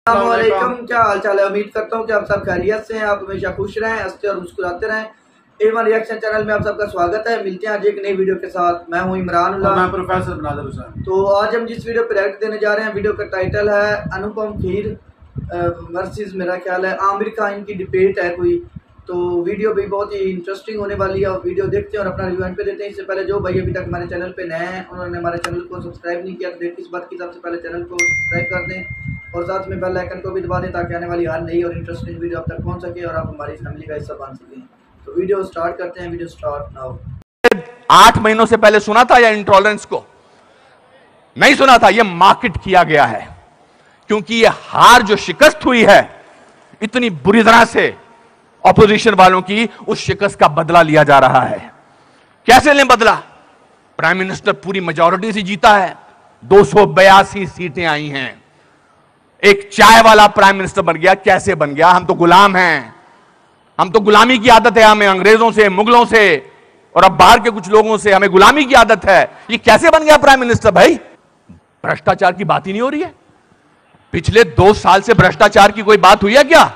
अस्सलामुअलैकुम, क्या हाल चाल है। उम्मीद करता हूँ कि आप सब खैरियत से हैं, आप हमेशा खुश रहें, हंसते और मुस्कुराते रहें। A1 रिएक्शन चैनल में आप सबका स्वागत है। मिलते हैं आज एक नई वीडियो के साथ। मैं हूँ इमरान, मैं प्रोफेसर बनादर हुसैन। तो आज हम जिस वीडियो पर रिएक्ट देने जा रहे हैं, वीडियो का टाइटल है अनुपम खेर वर्सेस, मेरा ख्याल है आमिर खान, इनकी डिबेट है कोई। तो वीडियो भी बहुत ही इंटरेस्टिंग होने वाली है और वीडियो देखते हैं और अपना रिव्यू पे देते हैं। इससे पहले जो भाई अभी तक हमारे चैनल पे नए हैं, उन्होंने हमारे चैनल को सब्सक्राइब नहीं किया, तो देर किस बात की, सबसे पहले चैनल को सब्सक्राइब कर दें और साथ में बेल आइकन को भी दबा दें ताकि आने वाली हर नई और इंटरेस्टिंग वीडियो आप तक पहुंच सके और आप हमारी फैमिली का हिस्सा बन सकें। तो वीडियो स्टार्ट करते हैं। Video start now. 8 महीनों से पहले सुना था या इंटॉलरेंस को नहीं सुना था? यह मार्केट किया गया है क्योंकि यह हार जो शिकस्त हुई है इतनी बुरी तरह से ऑपोजिशन वालों की, उस शिकस्त का बदला लिया जा रहा है। कैसे लें बदला? प्राइम मिनिस्टर पूरी मेजॉरिटी से जीता है, 282 सीटें आई हैं। एक चाय वाला प्राइम मिनिस्टर बन गया। कैसे बन गया? हम तो गुलाम हैं, हम तो गुलामी की आदत है, हमें अंग्रेजों से, मुगलों से और अब बाहर के कुछ लोगों से हमें गुलामी की आदत है। ये कैसे बन गया प्राइम मिनिस्टर? भाई भ्रष्टाचार की बात ही नहीं हो रही है। पिछले 2 साल से भ्रष्टाचार की कोई बात हुई है क्या?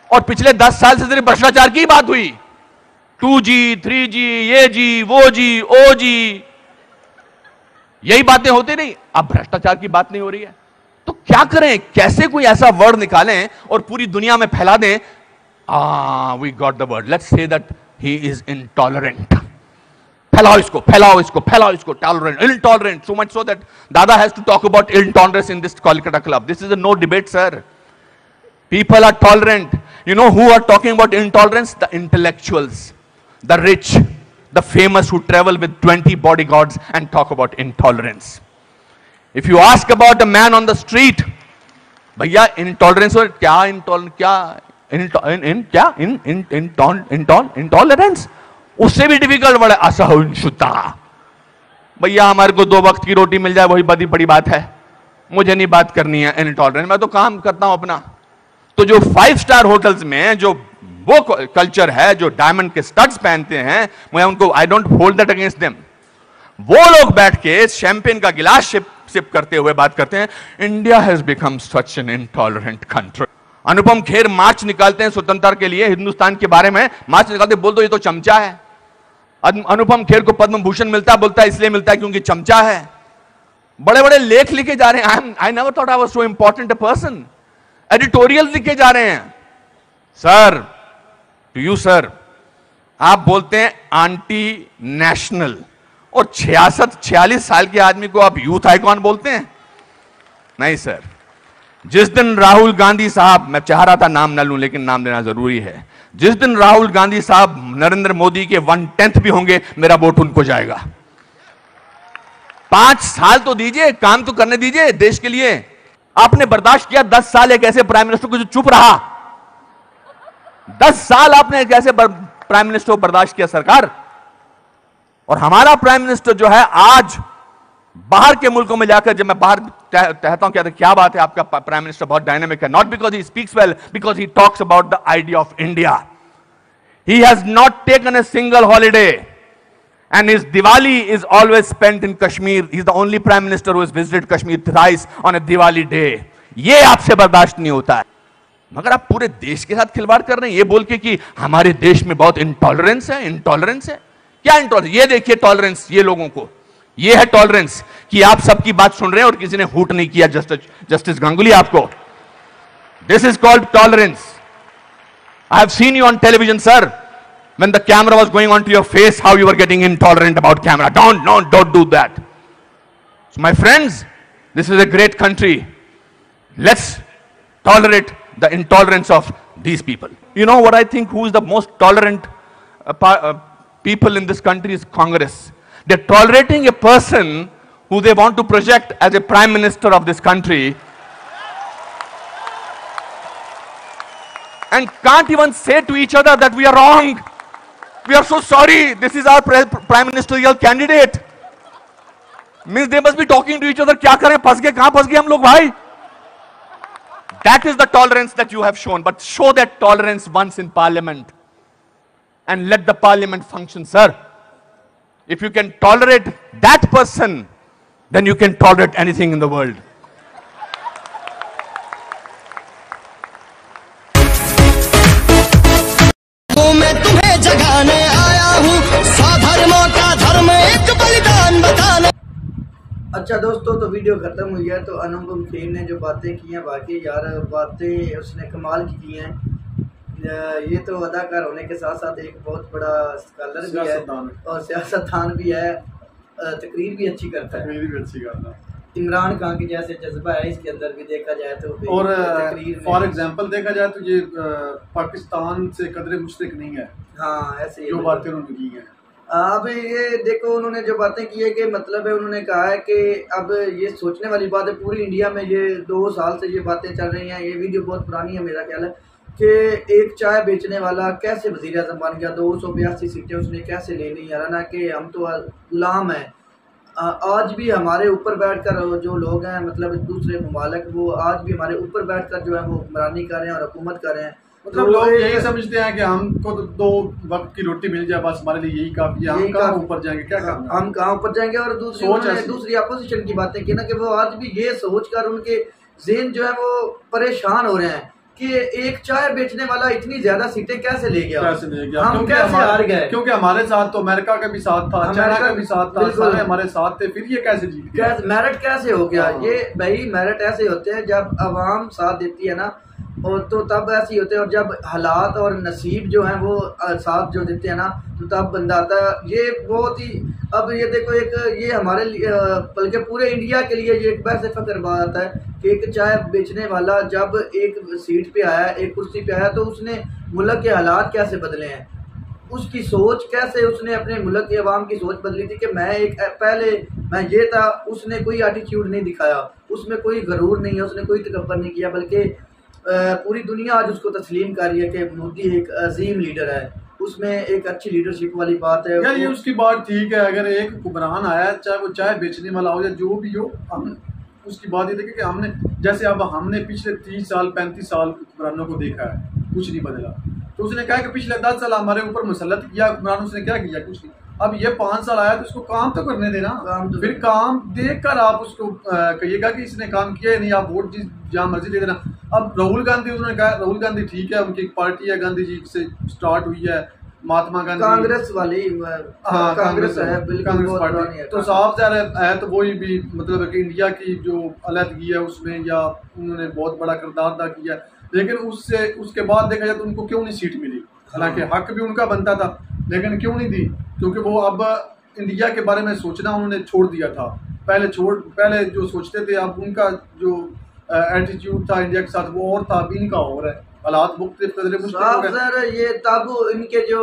और पिछले 10 साल से सिर्फ भ्रष्टाचार की बात हुई। 2G, 3G, ये जी, वो जी, ओ जी, यही बातें होती नहीं। अब भ्रष्टाचार की बात नहीं हो रही है तो क्या करें? कैसे कोई ऐसा वर्ड निकालें और पूरी दुनिया में फैला दें? We got the word, let's say that he is intolerant. फैलाओ इसको, फैलाओ इसको, फैलाओ इसको। Tolerant, intolerant, so much so that Dada has to talk about intolerance in this Kolkata club. This is a no debate, sir. People are tolerant. You know who are talking about intolerance? The intellectuals, the rich, the famous who travel with 20 bodyguards and talk about intolerance. If you ask about a man on the street, भैया intolerance और क्या intolerance उससे भी difficult word है असहिष्णुता। भैया हमारे को 2 वक्त की रोटी मिल जाए वही बड़ी बड़ी बात है, मुझे नहीं बात करनी है इनटॉलरेंट, मैं तो काम करता हूं अपना। तो जो 5 स्टार होटल्स में जो वो कल्चर है, जो डायमंड के स्टड्स पहनते हैं, मैं उनको, I don't hold that against them, वो लोग बैठ के शैंपेन का गिलास सिप करते हुए बात करते हैं India has become such an intolerant country. Anupam Kher march निकालते हैं स्वतंत्रता के लिए, हिंदुस्तान के बारे में मार्च निकालते, बोल दो ये तो चमचा है। अनुपम खेर को पद्म भूषण मिलता है, बोलता है इसलिए मिलता है क्योंकि चमचा है। बड़े बड़े लेख लिखे जा रहे हैं। I never thought I was so important a person. Editorial लिखे जा रहे हैं। सर, टू यू सर, आप बोलते हैं आंटी नेशनल और 46 साल के आदमी को आप यूथ आइकॉन बोलते हैं? नहीं सर। जिस दिन राहुल गांधी साहब, मैं चाह रहा था नाम ना लूं लेकिन नाम लेना जरूरी है, जिस दिन राहुल गांधी साहब नरेंद्र मोदी के 1/10 भी होंगे, मेरा वोट उनको जाएगा। 5 साल तो दीजिए, काम तो करने दीजिए देश के लिए। आपने बर्दाश्त किया 10 साल एक ऐसे प्राइम मिनिस्टर को जो चुप रहा। 10 साल आपने एक ऐसे प्राइम मिनिस्टर को बर्दाश्त किया सरकार। और हमारा प्राइम मिनिस्टर जो है आज बाहर के मुल्कों में जाकर, जब मैं बाहर कहता हूं क्या बात है आपका प्राइम मिनिस्टर बहुत डायनामिक है, not because he speaks well, because he talks about the idea of India. He has not taken a single holiday and his Diwali is always spent in Kashmir. He is the only prime minister who has visited Kashmir thrice on a Diwali day. ये आपसे बर्दाश्त नहीं होता है। मगर आप पूरे देश के साथ खिलवाड़ कर रहे हैं ये बोल के कि हमारे देश में बहुत इंटॉलरेंस है। इंटॉलरेंस है क्या? इंटॉलरेंस ये देखिए, टॉलरेंस ये लोगों को, ये है टॉलरेंस कि आप सबकी बात सुन रहे हैं और किसी ने हूट नहीं किया। जस्टिस गांगुली आपको, this is called tolerance. I have seen you on television sir, when the camera was going onto your face, how you were getting intolerant about camera. Don't do that. So my friends, this is a great country. Let's tolerate the intolerance of these people. You know what I think, who is the most tolerant people in this country is Congress. They're tolerating a person who they want to project as a prime minister of this country and can't even say to each other that we are wrong. We are so sorry. This is our prime ministerial candidate. Means they must be talking to each other. क्या करें? फंस गए, कहां फंस गए हम लोग भाई? That is the tolerance that you have shown. But show that tolerance once in parliament and let the parliament function, sir. If you can tolerate that person, then you can tolerate anything in the world. अच्छा दोस्तों, तो video ख़त्म हुई है। तो अनुपम खेर ने जो बातें की हैं, बाकी यार बातें उसने कमाल की हैं। ये तो अदाकार होने के साथ साथ एक बहुत बड़ा स्कॉलर भी है और सियासतदान भी है। तकरीर भी अच्छी करता है। इमरान खान की जैसे जज्बा है इसके अंदर भी देखा जाए तो। और फॉर एग्जांपल देखा जाए तो ये पाकिस्तान से कदरे मुश्रिक नहीं है। हाँ, ऐसे जो बातें उन्होंने की हैं। अब ये देखो, उन्होंने जो बातें की है कि मतलब है, उन्होंने कहा है कि अब ये सोचने वाली बात है, पूरी इंडिया में ये 2 साल से ये बातें चल रही हैं। ये वीडियो बहुत पुरानी है, मेरा ख्याल है कि एक चाय बेचने वाला कैसे वज़ीर आज़म बन गया, 282 सीटें उसने कैसे ले ली। हालांकि हम तो गुलाम हैं। आज भी हमारे ऊपर बैठकर जो लोग हैं, मतलब दूसरे ममालिक, वो आज भी हमारे ऊपर बैठकर जो है वो हुक्मरानी कर रहे हैं और हुकूमत कर रहे हैं। मतलब लोग यही समझते हैं कि हमको तो 2 वक्त की रोटी मिल जाए, बस हमारे लिए यही काफी है। हम कहाँ ऊपर जाएंगे, क्या करना, हम कहाँ ऊपर जाएंगे। और दूसरी अपोजिशन की बातें की ना कि वो आज भी ये सोचकर उनके ज़हन जो है वो परेशान हो रहे हैं कि एक चाय बेचने वाला इतनी ज्यादा सीटें कैसे ले गया, हम कैसे हार गए। क्योंकि हमारे साथ तो अमेरिका का भी साथ था, चाइना का भी साथ था, सारे हमारे साथ थे, फिर ये कैसे जीत गया, मेरिट कैसे हो गया। ये भाई मेरिट ऐसे होते हैं जब अवाम साथ देती है ना, और तो तब ऐसे ही होते हैं। और जब हालात और नसीब जो हैं वो साथ जो देते हैं ना, तो तब बंदा आता है। ये बहुत ही, अब ये देखो, एक ये हमारे लिए बल्कि पूरे इंडिया के लिए ये एक वैसे फख्र बात है कि एक चाय बेचने वाला जब एक सीट पे आया, एक कुर्सी पे आया, तो उसने मुल्क के हालात कैसे बदले हैं, उसकी सोच कैसे, उसने अपने मुल्क के अवाम की सोच बदली थी कि मैं ये था। उसने कोई एटीट्यूड नहीं दिखाया, उसमें कोई गरूर नहीं है, उसने कोई तकब्बर नहीं किया, बल्कि पूरी दुनिया आज उसको तस्लीम कर रही है कि मोदी एक अजीम लीडर है। उसमें एक अच्छी लीडरशिप वाली बात है यार। ये उसकी बात ठीक है, अगर एक हुक्मरान आया, चाहे वो चाय बेचने वाला हो या जो भी हो, हम उसकी बात ये देखिए कि हमने जैसे अब हमने पिछले 30 साल 35 साल हुक्मरानों को देखा है, कुछ नहीं बदला। तो उसने कहा कि पिछले 10 साल हमारे ऊपर मुसल्लत किया हुक्मरान, उसने क्या किया, कुछ नहीं। अब ये 5 साल आया तो उसको काम तो करने देना। फिर काम देख कर आप उसको कहिएगा कि इसने काम किया है नहीं, आप वोट जहाँ मर्जी दे देना। अब राहुल गांधी, उन्होंने कहा राहुल गांधी ठीक है, उनकी एक पार्टी है, गांधी जी से स्टार्ट हुई है, महात्मा गांधी कांग्रेस वाली, हाँ कांग्रेस है, कांग्रेस पार्टी तो साफ ज़ाहिर है। तो वही भी मतलब कि इंडिया की जो अलहदगी है उसमें या उन्होंने बहुत बड़ा किरदार अदा किया। लेकिन उसके बाद देखा जाए तो उनको क्यों नहीं सीट मिली, हालांकि हक भी उनका बनता था, लेकिन क्यों नहीं दी, क्योंकि वो अब इंडिया के बारे में सोचना उन्होंने छोड़ दिया था। पहले जो सोचते थे, अब उनका जो एटीट्यूड था इंडिया के साथ वो और था, अभी इनका और है। हालात सर, ये तब इनके जो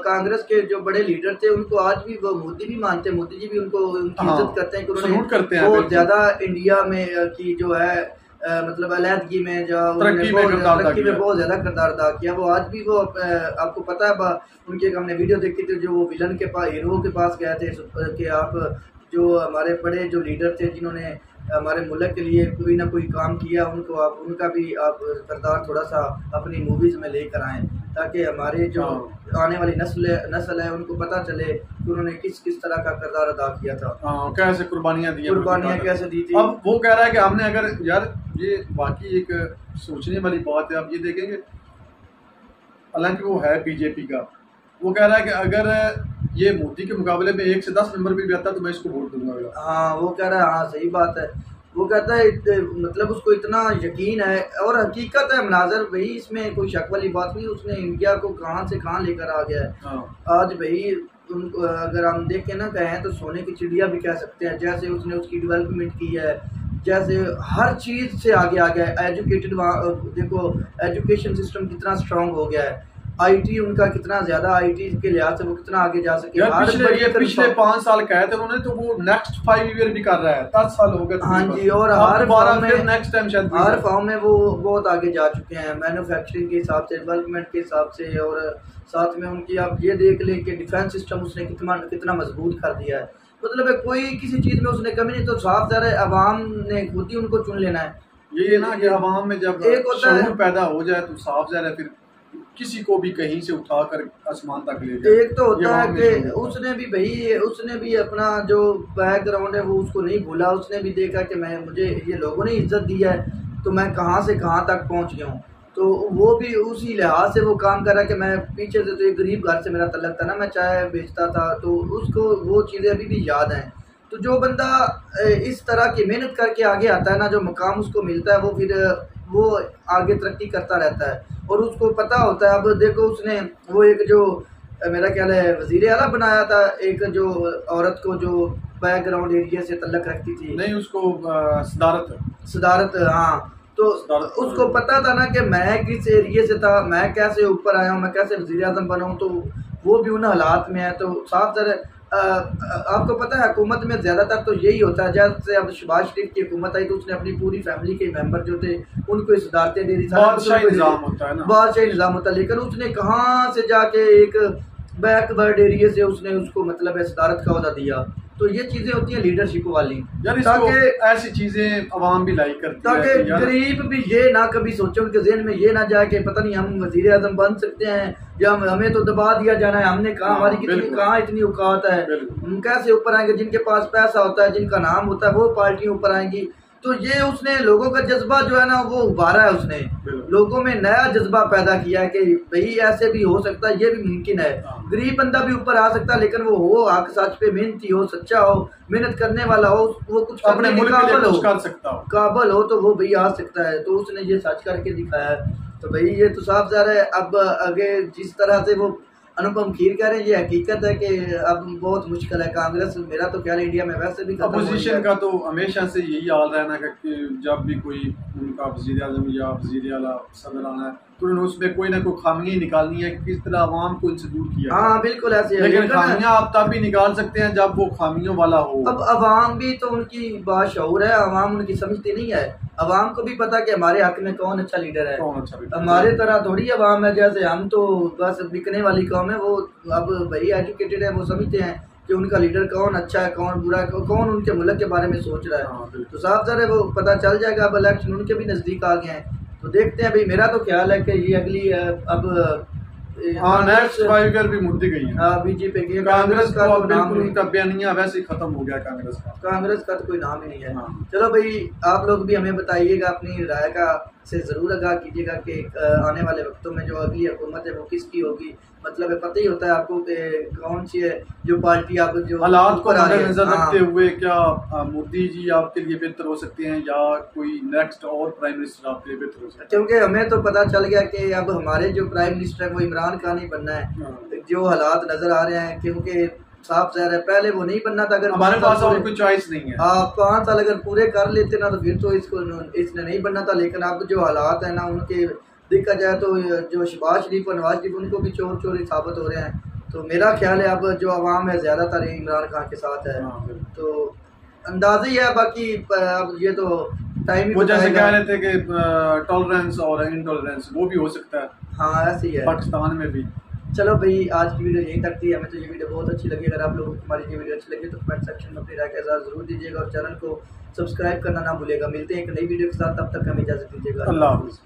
कांग्रेस के जो बड़े लीडर थे उनको आज भी वो मोदी भी मानते हैं, मोदी जी भी उनको उनकी इज्जत करते हैं कि उन्होंने बहुत ज्यादा इंडिया में की जो है मतलब अलहदगी में जो तरक्की में बहुत ज्यादा किरदार अदा किया। वो आज भी वो आपको पता है, उनकी हमने वीडियो देखी थी, जो वो विलन के पास, हीरो के पास गए थे कि आप जो हमारे बड़े जो लीडर थे जिन्होंने हमारे मुल्क के लिए कोई ना कोई काम किया, उनका भी आप किरदार थोड़ा सा अपनी मूवीज़ में लेकर आएँ, ताकि हमारे जो आने वाली नस्ल है उनको पता चले कि उन्होंने किस किस तरह का किरदार अदा किया था, कैसे कुर्बानियाँ कैसे दी थी। अब वो कह रहा है कि हमने, अगर यार ये बाकी एक सोचने वाली बात है। आप ये देखेंगे, हालांकि वो है बीजेपी का, वो कह रहा है कि अगर ये मोदी के मुकाबले में 1 से 10 नंबर भी आता तो मैं इसको वोट दूंगा। हाँ, वो कह रहा है, हाँ सही बात है। वो कहता है मतलब उसको इतना यकीन है, और हकीकत है मनाजर भाई, इसमें कोई शक वाली बात नहीं। उसने इंडिया को कहाँ से कहाँ लेकर आ गया है। आज भाई उनको अगर हम देखें ना, कहें तो सोने की चिड़िया भी कह सकते हैं। जैसे उसने उसकी डेवलपमेंट की है, जैसे हर चीज़ से आगे आ गया है। एजुकेटेड, देखो एजुकेशन सिस्टम कितना स्ट्रांग हो गया है। आईटी उनका कितना ज्यादा, आईटी के लिहाज से वो कितना आगे जा सके। पिछले 5 साल कहे थे उन्होंने, तो वो नेक्स्ट 5 ईयर भी कर रहा है, 10 साल हो गए। हाँ जी, और हर फॉर्म में वो बहुत आगे जा चुके हैं, मैन्युफैक्चरिंग के हिसाब से, डेवलपमेंट के हिसाब से। और साथ में उनकी आप ये देख लें कि डिफेंस सिस्टम उसने कितना मजबूत कर दिया है। मतलब कोई किसी चीज में उसने कमी नहीं। तो साफ ज़ाहिर है अवाम ने खुद ही उनको चुन लेना है। ये ना कि अवाम में जब शऊर पैदा हो जाए तो साफ ज़ाहिर है फिर किसी को भी कहीं से उठाकर आसमान तक ले जाए। एक तो होता है कि उसने भी अपना जो बैकग्राउंड है वो उसको नहीं भूला। उसने भी देखा कि मुझे ये लोगों ने इज्जत दी है तो मैं कहाँ से कहाँ तक पहुँच गया हूँ। तो वो भी उसी लिहाज से वो काम कर रहा है कि मैं पीछे से, तो एक गरीब घर से मेरा तल्लक था ना, मैं चाय बेचता था, तो उसको वो चीज़ें अभी भी याद हैं। तो जो बंदा इस तरह की मेहनत करके आगे आता है ना, जो मकाम उसको मिलता है, वो फिर वो आगे तरक्की करता रहता है और उसको पता होता है। अब देखो उसने वो एक जो मेरा ख्याल है वजीर आला बनाया था, एक जो औरत को जो बैकग्राउंड एरिया से तल्लक रखती थी, नहीं उसको सदारत, हाँ। तो उसको पता था ना कि मैं किस एरिया से था, मैं कैसे ऊपर आया हूँ, मैं कैसे वजीर आज़म बना हूँ, तो वो भी उन हालात में है। तो साफ तरह आपको पता है हुकूमत में ज़्यादातर तो यही होता है। जैसे अब शहबाज शरीफ की हुकूमत आई तो उसने अपनी पूरी फैमिली के मेंबर जो थे उनको सदारतें दे दी, बादशाही निज़ाम होता है ना, बादशाही निज़ाम होता है। लेकिन उसने कहाँ से जाके एक बैकवर्ड एरिया से उसने उसको मतलब है सदारत का ओहदा दिया। तो ये चीजें होती हैं लीडरशिप वाली, ताकि ऐसी चीजें अवाम भी लाइक करती है, ताकि गरीब भी ये ना कभी सोचे, उनके ज़हन में ये ना जाए कि पता नहीं हम वजीर आज़म बन सकते हैं या हमें तो दबा दिया जाना है, हमने कहा हमारी कितनी कहाँ इतनी औकात है, हम कैसे ऊपर आएंगे। जिनके पास पैसा होता है, जिनका नाम होता है, वो पार्टी ऊपर आएंगी। तो ये उसने लोगों का जज्बा जो है ना वो उभारा है, उसने लोगों में नया जज्बा पैदा किया है कि भाई ऐसे भी हो सकता है, ये भी मुमकिन है, गरीब बंदा भी ऊपर आ सकता है, लेकिन वो हो हक सच पे मेहनती हो, सच्चा हो, मेहनत करने वाला हो, वो कुछ अपने मुल्क के लिए कुछ कर सकता हो, काबल हो, तो वो भाई आ सकता है। तो उसने ये सच करके दिखाया है। तो भाई ये तो साफ जा रहा है। अब आगे जिस तरह से वो अनुपम खीर कह रहे हैं, ये हकीकत है कि अब बहुत मुश्किल है। कांग्रेस, मेरा तो ख्याल इंडिया में वैसे भी अपोजिशन का तो हमेशा से यही हाल रहना कि जब भी कोई उनका वज़ीर आज़म या वज़ीर आला सदर आना है तो उन्होंने उसमें कोई ना कोई खामियां निकालनी है कि किस तरह आवाम को इनसे दूर किया। हाँ बिल्कुल ऐसे है, लेकिन खामियां आप तब भी निकाल सकते हैं जब वो खामियों वाला हो। अब अवाम भी तो उनकी बाशऊर है, अवाम उनकी समझती नहीं है। अवाम को भी पता कि हमारे हक में कौन अच्छा लीडर है, हमारे तरह थोड़ी अवाम है जैसे हम तो बस बिकने वाली कौम है। वो अब भाई एजुकेटेड है, वो समझते हैं कि उनका लीडर कौन अच्छा है, कौन बुरा है, कौन उनके मुल्क के बारे में सोच रहा है। तो साफ सारे वो पता चल जाएगा। अब इलेक्शन उनके भी नजदीक आ गए हैं, तो देखते हैं भाई। मेरा तो ख्याल है कि ये अगली अब नेक्स्ट 5 ईयर भी मुद्दे गई है बीजेपी की। कांग्रेस का बिल्कुल उनका बयानिया वैसे ही खत्म हो गया। कांग्रेस का तो कोई नाम ही नहीं है। चलो भाई आप लोग भी हमें बताइएगा, अपनी राय का से जरूर आगाह कीजिएगा कि आने वाले वक्तों में जो अगली हुकूमत है वो किसकी होगी। मतलब पता ही होता है आपको कि कौन सी है जो पार्टी आप जो हालात को नजर रखते हुए क्या मोदी जी आपके लिए बेहतर हो सकते हैं या कोई नेक्स्ट और प्राइम मिनिस्टर आपके लिए बेहतर हो सकता है? क्योंकि हमें तो पता चल गया कि अब हमारे जो प्राइम मिनिस्टर है वो इमरान खान ही बनना है। जो हालात नजर आ रहे हैं, क्योंकि साफ ज़ाहिर है पहले वो नहीं बनना था। अगर हमारे पास और कोई चॉइस नहीं है। 5 साल अगर पूरे कर लेते ना तो फिर तो इसने नहीं बनना था। लेकिन अब जो हालात है ना उनके देखा जाए तो जो शहबाज शरीफ और नवाज शरीफ उनको भी चोर चोरी साबित हो रहे हैं। तो मेरा ख्याल है अब जो आवाम है ज़्यादातर इमरान खान के साथ है। तो अंदाज़ा ही है, बाकी अब ये तो टाइम वो जैसे कह रहे थे कि टॉलरेंस और इनटॉलरेंस वो भी हो सकता है। हाँ ऐसे ही है पाकिस्तान में भी। चलो भाई आज की वीडियो यहीं तक थी। हमें तो ये वीडियो बहुत अच्छी लगी। अगर आप लोगों को हमारी ये वीडियो अच्छी लगी तो कमेंट सेक्शन में अपनी राय का इज़हार जरूर दीजिएगा और चैनल को सब्सक्राइब करना ना भूलिएगा। मिलते हैं एक नई वीडियो के साथ, तब तक हमें इजाज़त दीजिएगा। अल्लाह हाफ़िज़।